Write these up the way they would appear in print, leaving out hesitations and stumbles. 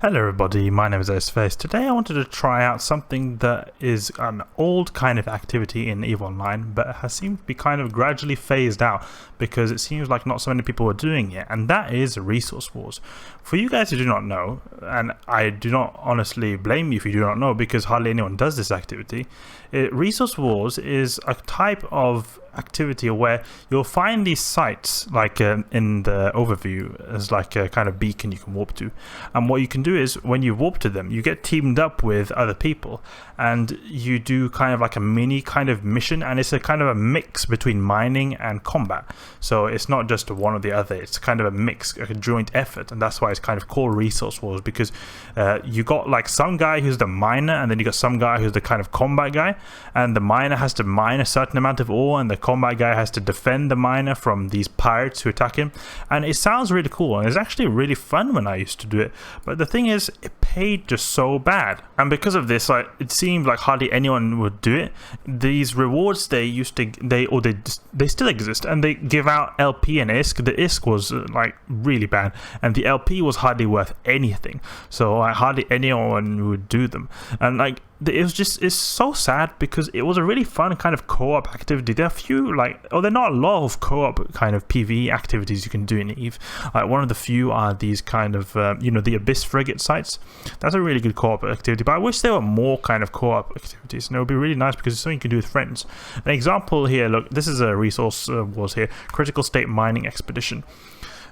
Hello everybody, my name is Space. Today I wanted to try out something that is an old kind of activity in EVE Online, but has seemed to be kind of gradually phased out because it seems like not so many people are doing it, and that is Resource Wars. For you guys who do not know, and I do not honestly blame you if you do not know because hardly anyone does this activity, Resource Wars is a type of activity where you'll find these sites like in the overview as like a kind of beacon you can warp to, and what you can do is when you warp to them you get teamed up with other people and you do kind of like a mini kind of mission, and it's a kind of a mix between mining and combat, so it's not just one or the other, it's kind of a mix, a joint effort, and that's why it's kind of called Resource Wars, because you got like some guy who's the miner, and then you got some guy who's the kind of combat guy, and the miner has to mine a certain amount of ore and the combat guy has to defend the miner from these pirates who attack him. And it sounds really cool, and it's actually really fun when I used to do it, but the thing is it paid just so bad, and because of this it seemed like hardly anyone would do it. These rewards they still exist, and they give out LP and ISK. The ISK was like really bad, and the LP was hardly worth anything, so hardly anyone would do them. And like it's so sad because it was a really fun kind of co-op activity. There are a few there are not a lot of co-op kind of PvE activities you can do in EVE. One of the few are these kind of the Abyss Frigate sites. That's a really good co-op activity, but I wish there were more kind of co-op activities, and it would be really nice because it's something you can do with friends. An example here, look, this is a Resource Wars here, Critical State Mining Expedition.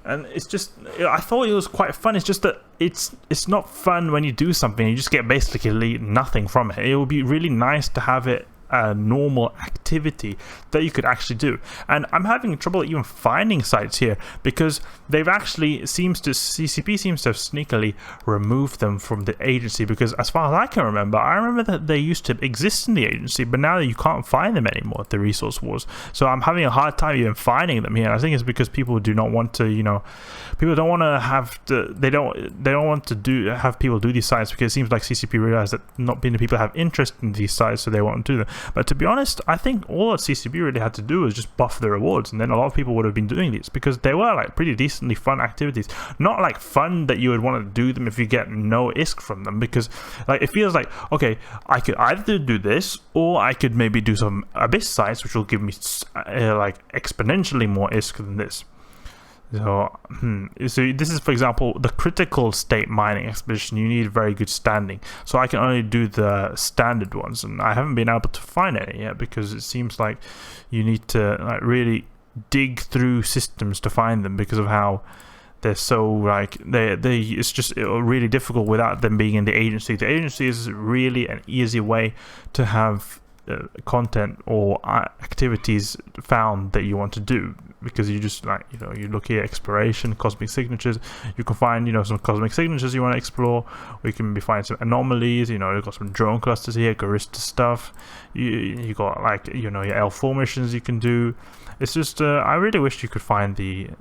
And it's just, I thought it was quite fun. It's just that it's not fun when you do something, you just get basically nothing from it. It would be really nice to have it a normal activity that you could actually do. And I'm having trouble even finding sites here because they've actually CCP seems to have sneakily removed them from the agency, because as far as I can remember, I remember that they used to exist in the agency, but now you can't find them anymore at the Resource Wars. So I'm having a hard time even finding them here, and I think it's because people do not want to, people don't want to have to, they don't want to have people do these sites, because it seems like CCP realized that not many people have interest in these sites, so they won't do them. But to be honest, I think all that CCP really had to do was just buff the rewards, and then a lot of people would have been doing these because they were like pretty decently fun activities. Not like fun that you would want to do them if you get no ISK from them, because like it feels like, okay, I could either do this or I could maybe do some Abyss sites which will give me like exponentially more ISK than this. So this is, for example, the Critical State Mining Expedition. You need very good standing, so I can only do the standard ones, and I haven't been able to find any yet because it seems like you need to like really dig through systems to find them because of how they're so like it's just really difficult without them being in the agency. The agency is really an easy way to have content or activities found that you want to do, because you just you look here, exploration, cosmic signatures, you can find some cosmic signatures you want to explore, or you can find some anomalies. You've got some drone clusters here, Garista stuff, you got like your L4 missions you can do. It's just I really wish you could find the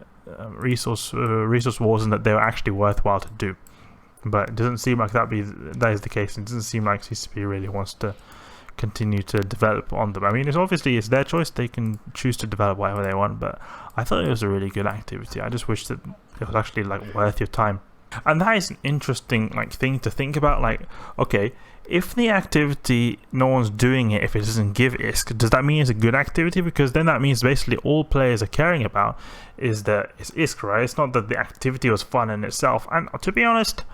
resource wars and that they were actually worthwhile to do, but it doesn't seem like that is the case. It doesn't seem like CCP really wants to continue to develop on them. I mean, it's their choice, they can choose to develop whatever they want, but I thought it was a really good activity. I just wish that it was actually like worth your time. And that is an interesting thing to think about. Like, okay, if the activity no one's doing it, if it doesn't give ISK, does that mean it's a good activity? Because then that means basically all players are caring about is that it's ISK, right? It's not that the activity was fun in itself. And to be honest,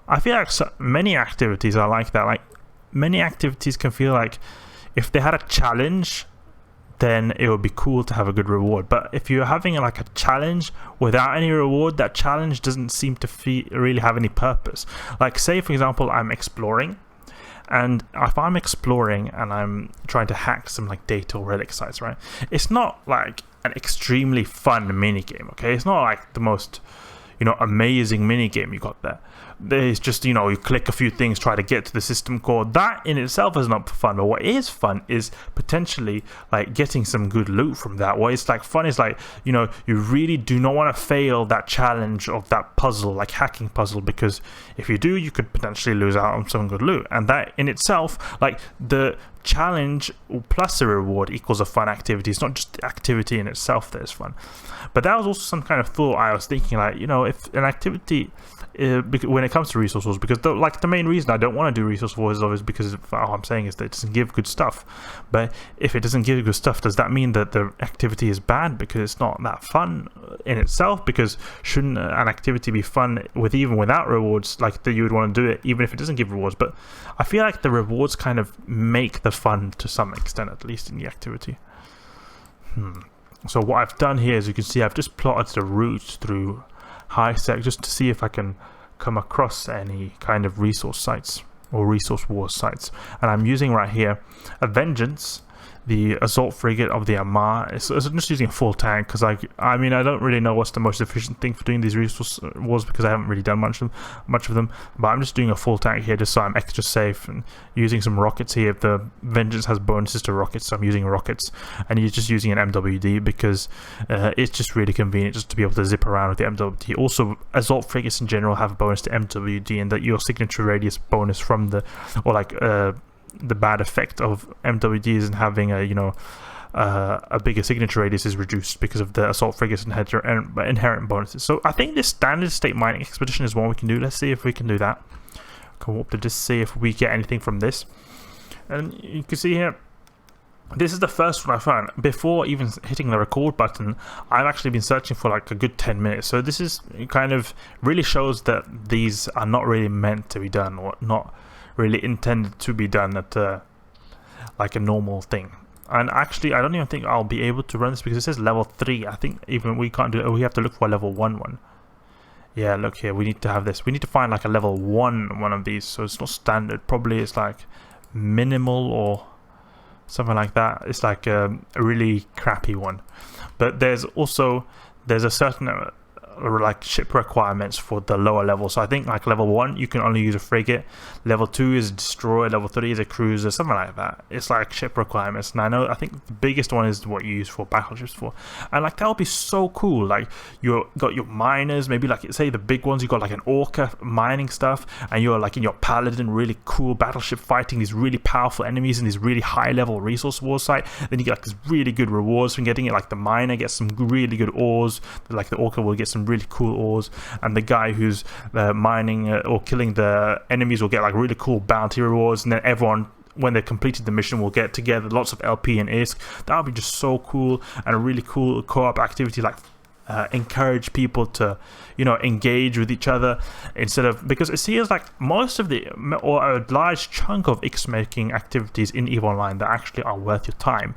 I feel like many activities are like that. Like, many activities can feel like if they had a challenge, then it would be cool to have a good reward. But if you're having like a challenge without any reward, that challenge doesn't seem to really have any purpose. Like, say for example, I'm exploring, and if I'm exploring and I'm trying to hack some like data or relic sites, right? It's not like an extremely fun mini game, okay? It's not like the most amazing mini game you got there. There's just you click a few things, try to get to the system core. That in itself is not fun, but what is fun is potentially like getting some good loot from that. What is like fun is like you really do not want to fail that challenge of that puzzle, like hacking puzzle, because if you do, you could potentially lose out on some good loot, and that in itself, like the challenge plus a reward equals a fun activity. It's not just the activity in itself that is fun. But that was also some kind of thought I was thinking, like if an activity when it comes to resource wars, because the main reason I don't want to do resource wars is obviously because all I'm saying is that it doesn't give good stuff. But if it doesn't give good stuff, does that mean that the activity is bad because it's not that fun in itself? Because shouldn't an activity be fun even without rewards, like that you would want to do it even if it doesn't give rewards? But I feel like the rewards kind of make the fun to some extent, at least in the activity. So what I've done here, as you can see, I've just plotted the route through HiSec just to see if I can come across any kind of resource sites or resource war sites. And I'm using right here a Vengeance, the assault frigate of the Amar. So I'm just using a full tank because I mean I don't really know what's the most efficient thing for doing these resource wars, because I haven't really done much of them. But I'm just doing a full tank here just so I'm extra safe, and using some rockets here. The Vengeance has bonuses to rockets, so I'm using rockets, and you're just using an MWD because it's just really convenient just to be able to zip around with the MWD. Also, assault frigates in general have a bonus to MWD, and that your signature radius bonus from the bad effect of MWDs and having a bigger signature radius is reduced because of the assault frigates inherent bonuses. So I think this standard state mining expedition is one we can do. Let's see if we can do that. Come up to just see if we get anything from this. And you can see here, this is the first one I found. Before even hitting the record button, I've actually been searching for like a good 10 minutes. So this is kind of really shows that these are not really meant to be done, or not really intended to be done at like a normal thing. And actually I don't even think I'll be able to run this because it says level 3. I think even we can't do it. We have to look for a level 1 one. Yeah, look here, we need to have this. We need to find like a level 1 one of these, so it's not standard. Probably it's like minimal or something like that. It's like a really crappy one. But there's a certain like ship requirements for the lower level. So I think like level 1 you can only use a frigate, level 2 is a destroyer, level 3 is a cruiser, something like that. It's like ship requirements. And I think the biggest one is what you use for battleships for, and like that would be so cool. Like you got your miners, maybe like say the big ones, you got like an orca mining stuff, and you're like in your paladin really cool battleship fighting these really powerful enemies in this really high level resource war site. Then you get like this really good rewards from getting it. Like the miner gets some really good ores, like the orca will get some really cool ores, and the guy who's mining or killing the enemies will get like really cool bounty rewards, and then everyone, when they completed the mission, will get together lots of LP and ISK. That would be just so cool, and a really cool co-op activity. Like encourage people to engage with each other, instead of, because it seems like most of the, or a large chunk of X making activities in EVE Online that actually are worth your time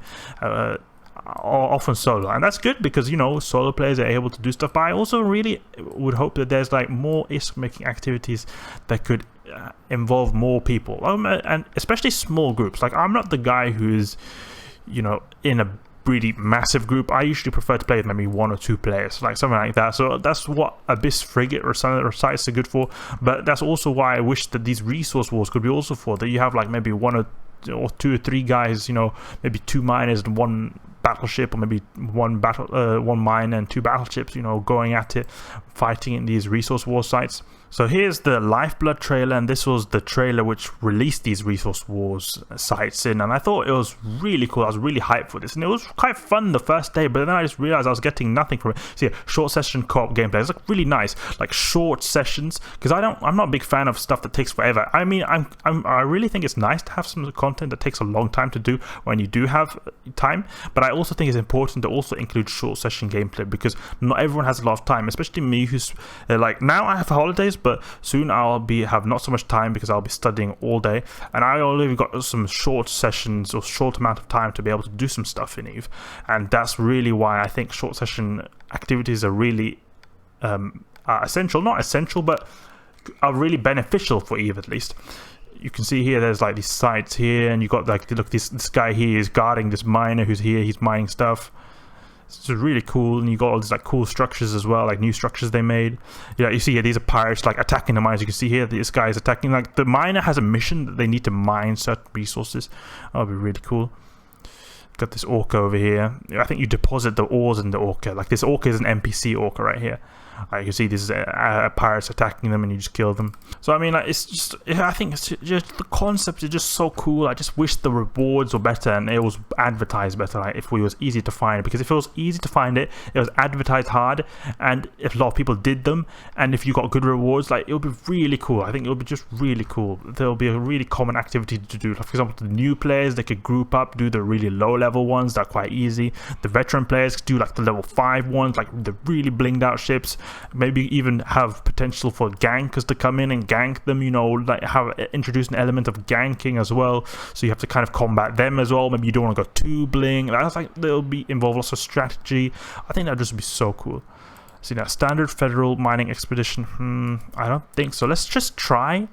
are often solo, and that's good because solo players are able to do stuff. But I also really would hope that there's like more ISK making activities that could involve more people, and especially small groups. Like I'm not the guy who's in a really massive group. I usually prefer to play with maybe 1 or 2 players, like something like that. So that's what Abyss frigate or some other sites are good for. But that's also why I wish that these resource wars could be also for that. You have like maybe 1 or 2 or 3 guys, maybe 2 miners and 1 battleship, or maybe 1 mine and 2 battleships, going at it, fighting in these resource war sites. So here's the Lifeblood trailer, and this was the trailer which released these resource wars sites in, and I thought it was really cool. I was really hyped for this, and it was quite fun the first day, but then I just realized I was getting nothing from it. So yeah, short session co-op gameplay. It's like really nice, like short sessions, because I'm not a big fan of stuff that takes forever. I mean, I really think it's nice to have some content that takes a long time to do when you do have time, but I also think it's important to also include short session gameplay, because not everyone has a lot of time, especially me, who's like, now I have holidays, but soon I'll have not so much time because I'll be studying all day, and I only got some short sessions or short amount of time to be able to do some stuff in EVE. And that's really why I think short session activities are really essential, not essential, but are really beneficial for EVE, at least. You can see here there's like these sites here, and you got like, look, this guy here is guarding this miner who's here, he's mining stuff. It's really cool, and you got all these like cool structures as well, like new structures they made. Yeah, you see here these are pirates like attacking the mines. You can see here this guy is attacking, like the miner has a mission that they need to mine certain resources. That'll be really cool. Got this orca over here. I think you deposit the ores in the orca. Like this orca is an NPC orca right here. You can see these pirates attacking them, and you just kill them. So I mean, like, it's just, I think it's just the concept is just so cool. I just wish the rewards were better and it was advertised better. Like, if it was easy to find, because if it was easy to find it was advertised hard, and if a lot of people did them, and if you got good rewards, like, it would be really cool. I think it would be just really cool. There'll be a really common activity to do. Like, for example, the new players, they could group up, do the really low level ones that are quite easy. The veteran players could do like the level 5 ones, like the really blinged out ships. Maybe even have potential for gankers to come in and gank them, you know, like introduce an element of ganking as well, so you have to kind of combat them as well. Maybe you don't want to go too bling. That's like, they'll be involve lots of strategy. I think that'd just be so cool. See, now standard federal mining expedition, I don't think so. Let's just try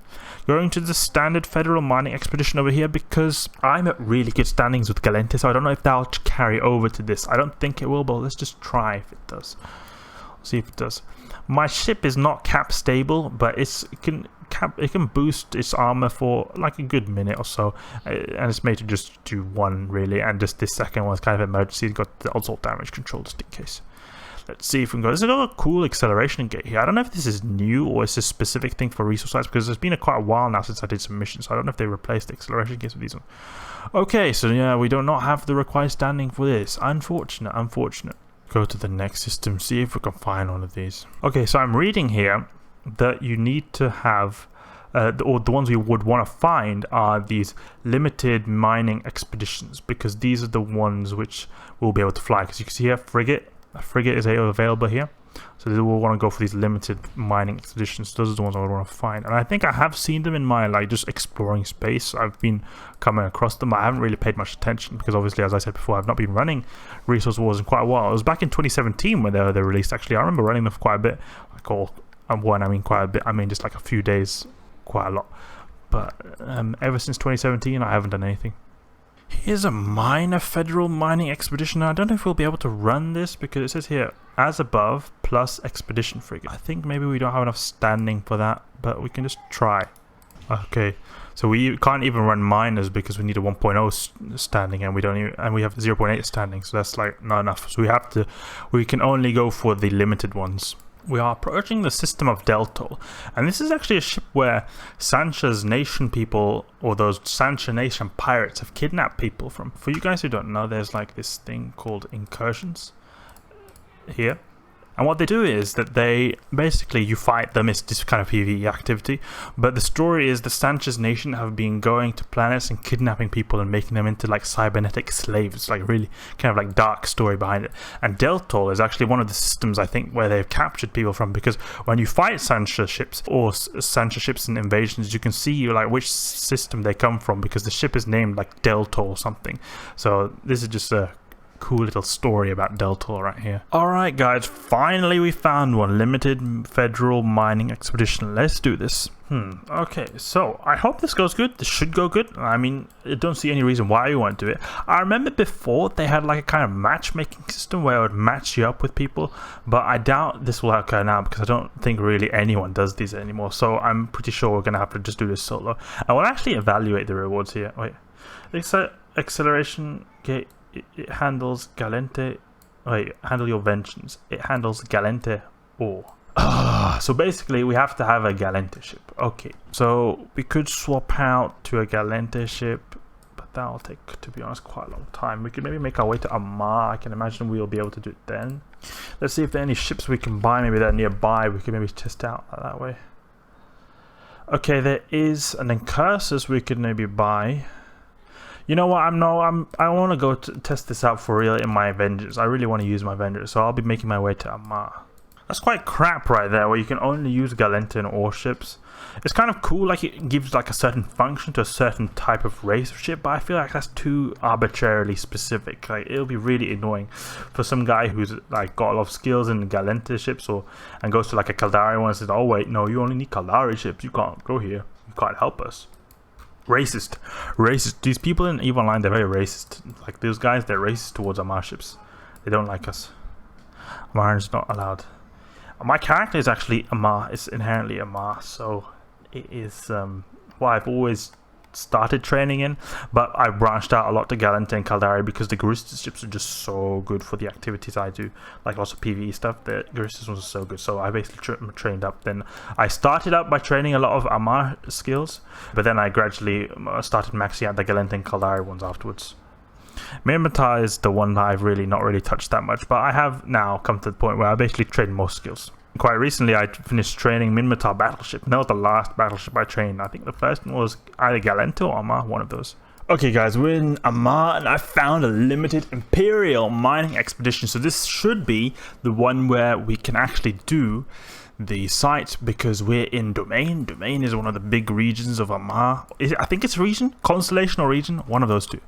going to the standard federal mining expedition over here, because I'm at really good standings with Galente, so I don't know if that'll carry over to this. I don't think it will, but let's just try if it does. See if it does. My ship is not cap stable, but it can boost its armor for like a good minute or so, and it's made to just do one really, and just this second one is kind of emergency. It's got the assault damage control just in case. Let's see if we can go. There's another cool acceleration gate here. I don't know if this is new or it's a specific thing for resource sites, because it's been quite a while now since I did some missions, so I don't know if they replaced the acceleration gates with these ones. Okay, so yeah, we do not have the required standing for this. Unfortunate. Go to the next system, see if we can find one of these. Okay, so I'm reading here that you need to have, or the ones we would want to find are these limited mining expeditions, because these are the ones which we'll be able to fly. Because you can see here, a frigate is available here, so we'll want to go for these limited mining expeditions. Those are the ones I would want to find, and I think I have seen them in my, like, just exploring space. I've been coming across them. I haven't really paid much attention because obviously, as I said before, I've not been running Resource Wars in quite a while. It was back in 2017 when they were released. Actually, I remember running them for quite a bit. Like, when I mean quite a bit, I mean just like a few days, quite a lot. But ever since 2017, I haven't done anything. Here's a minor federal mining expedition. Now, I don't know if we'll be able to run this, because it says here, as above, plus expedition frigate. I think maybe we don't have enough standing for that, but we can just try. Okay, so we can't even run miners because we need a 1.0 standing, and we don't even, and we have 0.8 standing, so that's like not enough. So we can only go for the limited ones. We are approaching the system of Deltol, and this is actually a ship where Sancha's Nation people, or those Sancha Nation pirates, have kidnapped people from. For you guys who don't know, there's like this thing called Incursions here. And what they do is that they basically, you fight them. It's this kind of PvE activity, but the story is the Sancha's Nation have been going to planets and kidnapping people and making them into like cybernetic slaves. It's like really kind of like dark story behind it. And Deltol is actually one of the systems, I think, where they've captured people from, because when you fight Sancha ships or Sancha ships in invasions, you can see like which system they come from, because the ship is named like Deltol or something. So this is just a cool little story about Deltol right here. Alright guys, finally we found one. Limited federal mining expedition. Let's do this. Okay, so I hope this goes good. This should go good. I mean, I don't see any reason why you won't do it. I remember before they had like a kind of matchmaking system where it would match you up with people, but I doubt this will occur now, because I don't think really anyone does these anymore. So I'm pretty sure we're gonna have to just do this solo. I will actually evaluate the rewards here. Wait, acceleration gate. It handles Galente. Wait, handle your vengeance. It handles Galente ore. So basically, we have to have a Galente ship. Okay, so we could swap out to a Galente ship, but that'll take, to be honest, quite a long time. We could maybe make our way to Amar. I can imagine we'll be able to do it then. Let's see if there are any ships we can buy. Maybe they're nearby. We can maybe test out that way. Okay, there is an Incursus we could maybe buy. You know what? I want to go test this out for real in my Avengers. I really want to use my Avengers, so I'll be making my way to Amar. That's quite crap right there, where you can only use Galente and ore ships. It's kind of cool, like it gives like a certain function to a certain type of race of ship, but I feel like that's too arbitrarily specific. Like, it'll be really annoying for some guy who's like got a lot of skills in Galente ships, and goes to like a Caldari one and says, "Oh wait, no, you only need Caldari ships. You can't go here. You can't help us." Racist. These people in EVE Online, they're very racist. Like, those guys, they're racist towards Amar ships. They don't like us. Amar is not allowed. My character is actually Amar. It's inherently Amar, so it is what I've always started training in, but I branched out a lot to Galente and Caldari because the Garistas ships are just so good for the activities I do, like lots of PvE stuff. The Garistas ones are so good, so I basically trained up. Then I started out by training a lot of Amar skills, but then I gradually started maxing out the Galente and Caldari ones afterwards. Minmatar is the one that I've not really touched that much, but I have now come to the point where I basically train most skills. Quite recently, I finished training Minmatar battleship, and that was the last battleship I trained. I think the first one was either Galente or Amar, one of those. Okay guys, we're in Amar, and I found a limited Imperial mining expedition, so this should be the one where we can actually do the site, because we're in Domain. Domain is one of the big regions of Amar. I think it's region? Constellation or region? One of those two.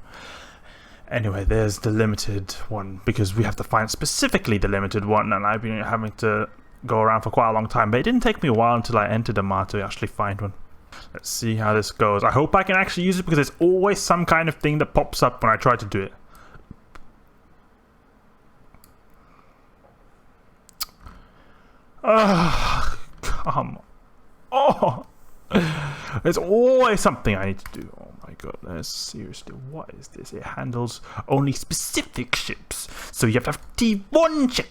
Anyway, there's the limited one, because we have to find specifically the limited one, and I've been having to go around for quite a long time, but it didn't take me a while until I entered Amar to actually find one. Let's see how this goes. I hope I can actually use it, because there's always some kind of thing that pops up when I try to do it. Come on. Oh, there's always something I need to do. Oh my god, seriously, what is this? It handles only specific ships, so you have to have T1 ships.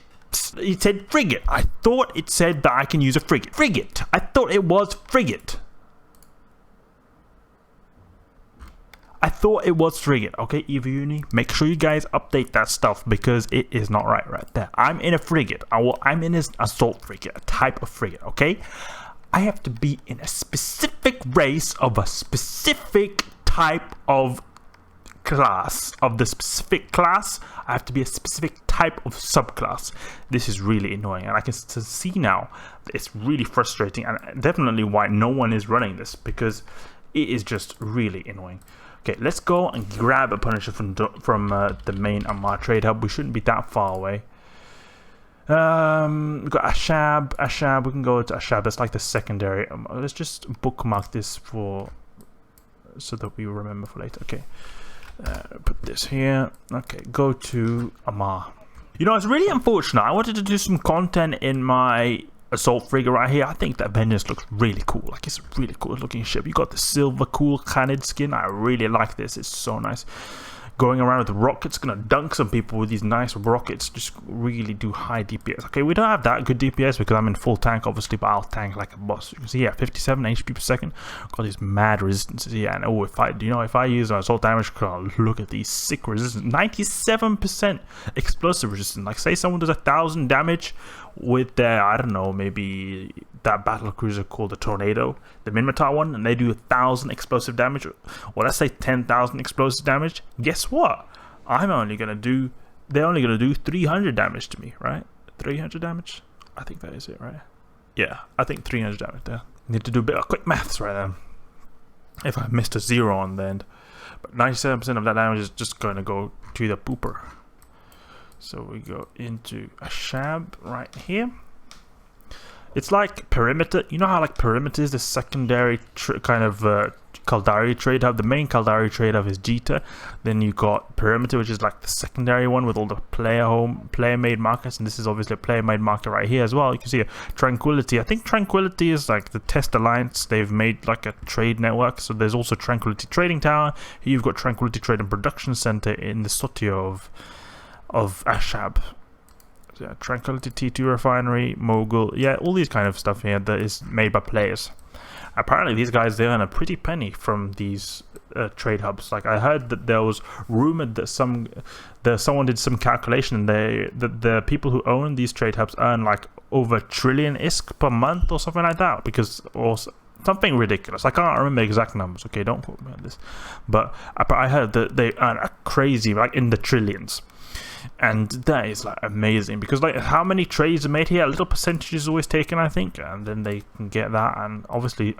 It said frigate. I thought it said that I can use a frigate. Frigate. I thought it was frigate. I thought it was frigate. Okay, Uni, make sure you guys update that stuff, because it is not right there. I'm in a frigate. I'm in an assault frigate, a type of frigate, okay? I have to be in a specific race of a specific type of class. Of the specific class, I have to be a specific type of subclass. This is really annoying, and I can see now it's really frustrating, and definitely why no one is running this, because it is just really annoying. Okay, let's go and grab a Punisher from the main Amar trade hub. We shouldn't be that far away. We've got Ashab. We can go to Ashab. That's like the secondary. Let's just bookmark this so that we remember for later. Okay. Put this here. Okay, go to Amar. You know, it's really unfortunate. I wanted to do some content in my assault frigate right here. I think that Vengeance looks really cool. Like, it's a really cool looking ship. You got the silver cool Khanid skin. I really like this. It's so nice. Going around with rockets, gonna dunk some people with these nice rockets. Just really do high DPS. Okay, we don't have that good DPS because I'm in full tank, obviously, but I'll tank like a boss. You can see, yeah, 57 HP per second. Got these mad resistances. Yeah, and oh, if I use an assault damage, look at these sick resistance. 97% explosive resistance. Like, say someone does 1,000 damage with their, I don't know, maybe that battle cruiser called the Tornado, the Minmatar one, and they do 1,000 explosive damage, or let's say 10,000 explosive damage. Guess what? They're only gonna do 300 damage to me, right? 300 damage? I think that is it, right? Yeah, I think 300 damage there. Need to do a bit of quick maths right there. If I missed a 0 on the end. But 97% of that damage is just going to go to the pooper. So we go into Ashab right here. It's like Perimeter. You know how like Perimeter is the secondary kind of Caldari trade hub. The main Caldari trade hub is Jita. Then you got Perimeter, which is like the secondary one with all the player-made markets. And this is obviously a player-made market right here as well. You can see a Tranquility. I think Tranquility is like the Test Alliance. They've made like a trade network. So there's also Tranquility Trading Tower. Here you've got Tranquility Trade and Production Center in the Sotio of Ashab. Yeah, Tranquility T2 Refinery, Mogul, yeah, all these kind of stuff here that is made by players. Apparently these guys, they earn a pretty penny from these trade hubs. Like, I heard that there was rumored that someone did some calculation, and the people who own these trade hubs earn like over 1 trillion ISK per month or something like that, or something ridiculous. I can't remember exact numbers, okay, don't quote me on this, but I heard that they earn a crazy, like in the trillions. And that is like amazing, because like how many trades are made here, a little percentage is always taken, I think, and then they can get that, and obviously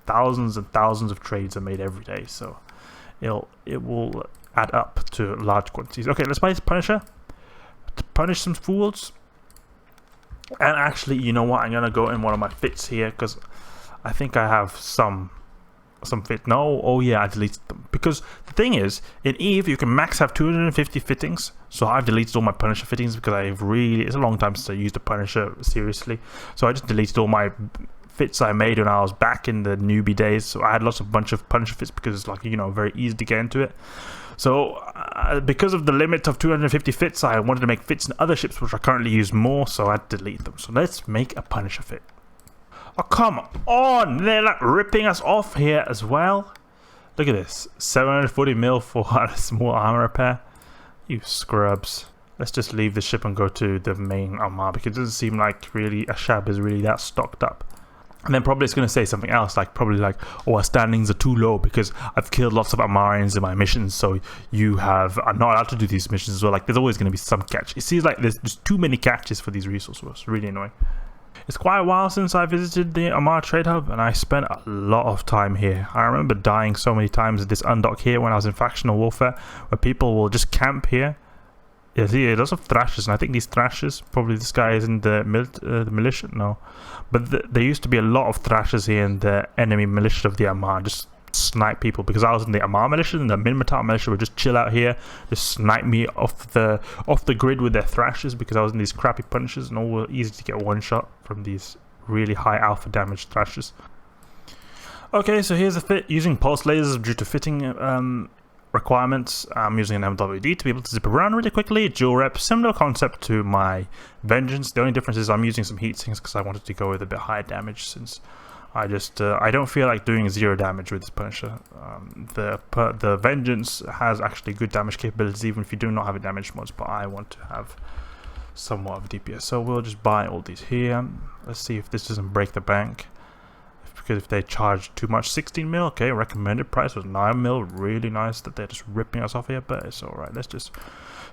thousands and thousands of trades are made every day, so it will add up to large quantities. Okay, let's buy this Punisher to punish some fools. And actually, you know what, I'm gonna go in one of my fits here, because I think I have some fit. No, oh yeah, I deleted them, because the thing is, in Eve you can max have 250 fittings, so I've deleted all my Punisher fittings, because it's a long time since I used the Punisher seriously, so I just deleted all my fits I made when I was back in the newbie days. So I had bunch of Punisher fits because it's like, you know, very easy to get into it. So because of the limit of 250 fits, I wanted to make fits in other ships which I currently use more, so I had to delete them. So let's make a Punisher fit. Oh, come on! They're like ripping us off here as well. Look at this. 740 mil for a small armor repair. You scrubs. Let's just leave the ship and go to the main armor because it doesn't seem like really a shab is really that stocked up. And then probably it's going to say something else, like probably like, oh, our standings are too low because I've killed lots of Amarians in my missions, so you are not allowed to do these missions as well. Like, there's always going to be some catch. It seems like there's just too many catches for these resources. It's really annoying. It's quite a while since I visited the Amar Trade Hub, and I spent a lot of time here. I remember dying so many times at this undock here when I was in factional warfare, where people will just camp here. Yeah, see, lots of thrashers, and I think these thrashers, probably this guy is in the militia, no. But there used to be a lot of thrashers here in the enemy militia of the Amar, just snipe people, because I was in the Amar militia, and the Minmatar militia would just chill out here, just snipe me off the grid with their thrashers, because I was in these crappy punishers, and all were easy to get one shot from these really high alpha damage thrashers. Okay, so here's a fit using pulse lasers due to fitting requirements. I'm using an MWD to be able to zip around really quickly. Dual rep, similar concept to my Vengeance. The only difference is I'm using some heat sinks because I wanted to go with a bit higher damage, since I don't feel like doing 0 damage with this Punisher. The Vengeance has actually good damage capabilities even if you do not have a damage mods, but I want to have somewhat of DPS. So we'll just buy all these here. Let's see if this doesn't break the bank. Because if they charge too much, 16 mil, okay, recommended price was 9 mil, really nice that they're just ripping us off here, but it's alright. Let's just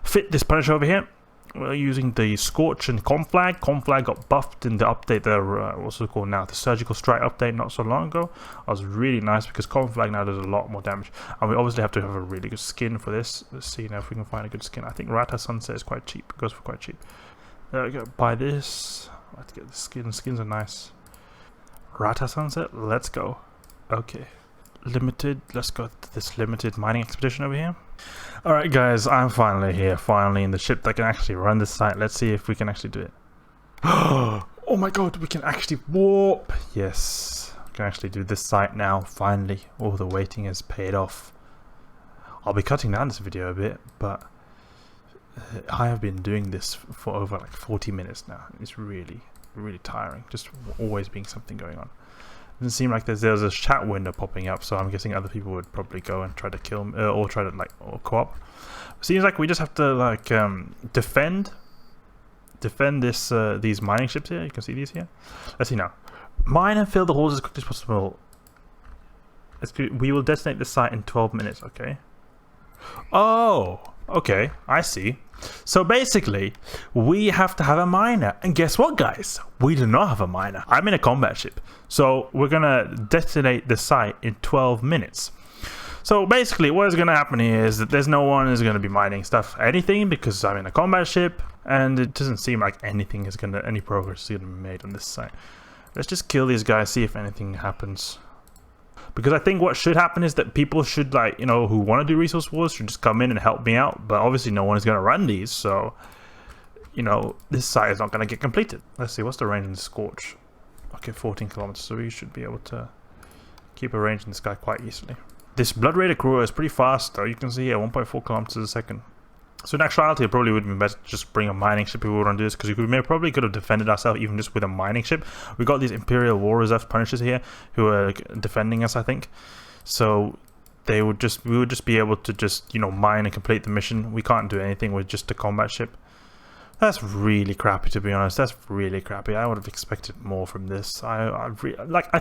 fit this Punisher over here. We're using the Scorch and Conflag. Conflag got buffed in the update, what's it called now, the Surgical Strike update not so long ago. That was really nice because Conflag now does a lot more damage, and we obviously have to have a really good skin for this. Let's see now if we can find a good skin. I think Rata Sunset is quite cheap, it goes for quite cheap. There we go, buy this. Let's get the skin, skins are nice. Rata Sunset, let's go. Okay, limited, let's go to this limited mining expedition over here. Alright guys, I'm finally here, finally in the ship that can actually run this site. Let's see if we can actually do it. Oh my god, we can actually warp. Yes, we can actually do this site now, finally. All the waiting has paid off. I'll be cutting down this video a bit, but I have been doing this for over like 40 minutes now. It's really tiring, just always being something going on. It doesn't seem like there's a chat window popping up, so I'm guessing other people would probably go and try to kill me, or try to or co-op. Seems like we just have to like defend this these mining ships here. You can see these here. Let's see now. Mine and fill the halls as quickly as possible. We will detonate the site in 12 minutes. Okay. Oh, okay, I see. So basically, we have to have a miner. And guess what, guys? We do not have a miner. I'm in a combat ship. So we're going to detonate the site in 12 minutes. So basically, what is going to happen here is that there's no one who's going to be mining anything, because I'm in a combat ship. And it doesn't seem like any progress is going to be made on this site. Let's just kill these guys, see if anything happens. Because I think what should happen is that people should, like, you know, who want to do resource wars should just come in and help me out. But obviously no one is going to run these, so, you know, this site is not going to get completed. Let's see, what's the range in the Scorch? Okay, 14 kilometers, so we should be able to keep a range in this guy quite easily. This Blood Raider crew is pretty fast, though. You can see here, 1.4 kilometers a second. So in actuality, it probably would be better to just bring a mining ship if we want to do this, because we probably could have defended ourselves even just with a mining ship. We got these Imperial War Reserve Punishers here who are defending us, I think. So we would just be able to just, you know, mine and complete the mission. We can't do anything with just a combat ship. That's really crappy, to be honest. That's really crappy. I would have expected more from this. I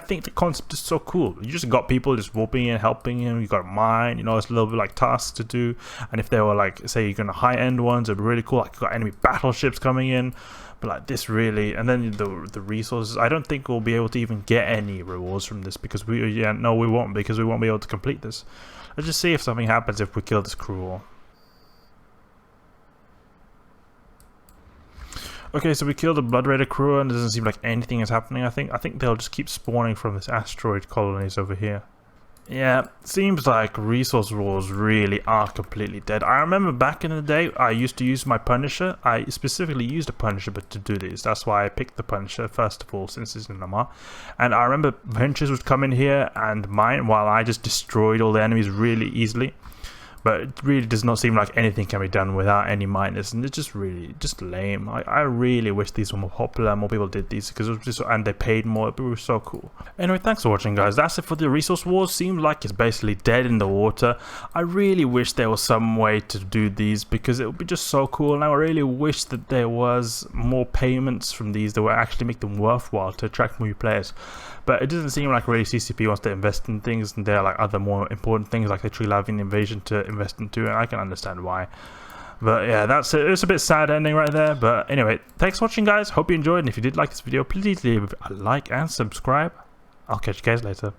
think the concept is so cool. You just got people just warping in, helping him. You got a mine, you know, it's a little bit like tasks to do. And if they were like, say, you're gonna high-end ones, it'd be really cool. Like, you got enemy battleships coming in, but like this really, and then the resources. I don't think we'll be able to even get any rewards from this, because we won't, because we won't be able to complete this. Let's just see if something happens if we kill this crew. Okay, so we killed the Blood Raider crew, and it doesn't seem like anything is happening. I think they'll just keep spawning from this asteroid colonies over here. Yeah, seems like resource wars really are completely dead. I remember back in the day, I used to use my Punisher. I specifically used a Punisher but to do this. That's why I picked the Punisher first of all, since it's in Lamar. And I remember Ventures would come in here and mine while I just destroyed all the enemies really easily. But it really does not seem like anything can be done without any miners, and it's just really just lame. I really wish these were more popular, more people did these, because it was just, and they paid more. It was so cool. Anyway, thanks for watching, guys. That's it for the resource wars. Seems like it's basically dead in the water. I really wish there was some way to do these, because it would be just so cool, and I really wish that there was more payments from these that would actually make them worthwhile to attract new players. But it doesn't seem like really CCP wants to invest in things, and there are like other more important things like the Tree Lavian invasion to invest into, and I can understand why. But yeah, that's it. It's a bit sad ending right there. But anyway, thanks for watching, guys. Hope you enjoyed, and if you did like this video, please leave a like and subscribe. I'll catch you guys later.